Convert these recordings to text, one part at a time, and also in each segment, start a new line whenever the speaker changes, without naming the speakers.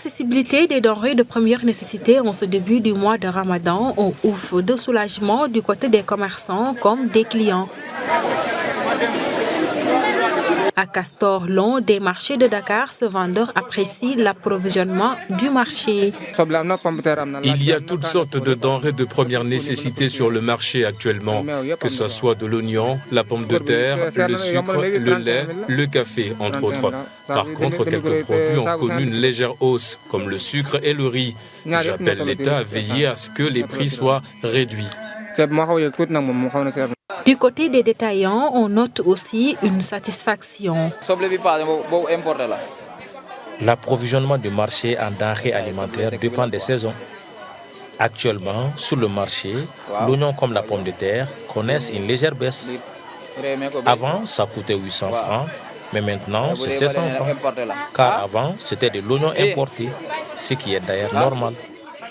L'accessibilité des denrées de première nécessité en ce début du mois de Ramadan ont ouf de soulagement du côté des commerçants comme des clients. À Castor, l'un des marchés de Dakar, ce vendeur apprécie l'approvisionnement du marché.
Il y a toutes sortes de denrées de première nécessité sur le marché actuellement, que ce soit de l'oignon, la pomme de terre, le sucre, le lait, le café, entre autres. Par contre, quelques produits ont connu une légère hausse, comme le sucre et le riz. J'appelle l'État à veiller à ce que les prix soient réduits.
Du côté des détaillants, on note aussi une satisfaction.
L'approvisionnement du marché en denrées alimentaires dépend des saisons. Actuellement, sur le marché, l'oignon comme la pomme de terre connaissent une légère baisse. Avant, ça coûtait 800 francs, mais maintenant, c'est 700 francs. Car avant, c'était de l'oignon importé, ce qui est d'ailleurs normal.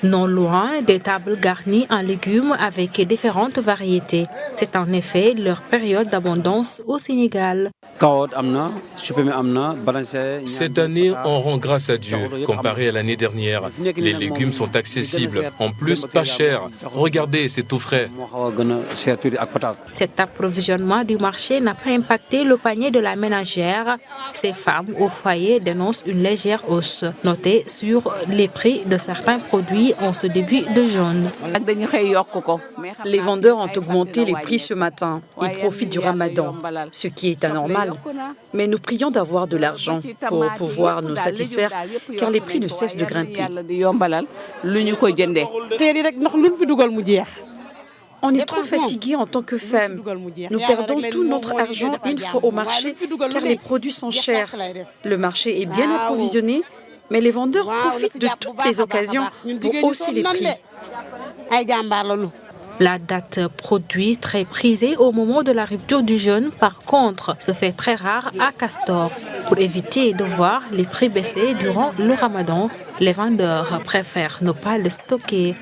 Non loin des tables garnies en légumes avec différentes variétés. C'est en effet leur période d'abondance au Sénégal.
Cette année, on rend grâce à Dieu. Comparé à l'année dernière, les légumes sont accessibles, en plus pas chers. Regardez, c'est tout frais.
Cet approvisionnement du marché n'a pas impacté le panier de la ménagère. Ces femmes au foyer dénoncent une légère hausse notée sur les prix de certains produits en ce début de jeûne.
Les vendeurs ont augmenté les prix ce matin. Ils profitent du Ramadan, ce qui est anormal. Mais nous prions d'avoir de l'argent pour pouvoir nous satisfaire, car les prix ne cessent de grimper. On est trop fatigués en tant que femmes. Nous perdons tout notre argent une fois au marché, car les produits sont chers. Le marché est bien approvisionné, mais les vendeurs profitent de toutes les occasions pour hausser les prix.
La date produit très prisée au moment de la rupture du jeûne, par contre, se fait très rare à Castor. Pour éviter de voir les prix baisser durant le Ramadan, les vendeurs préfèrent ne pas les stocker.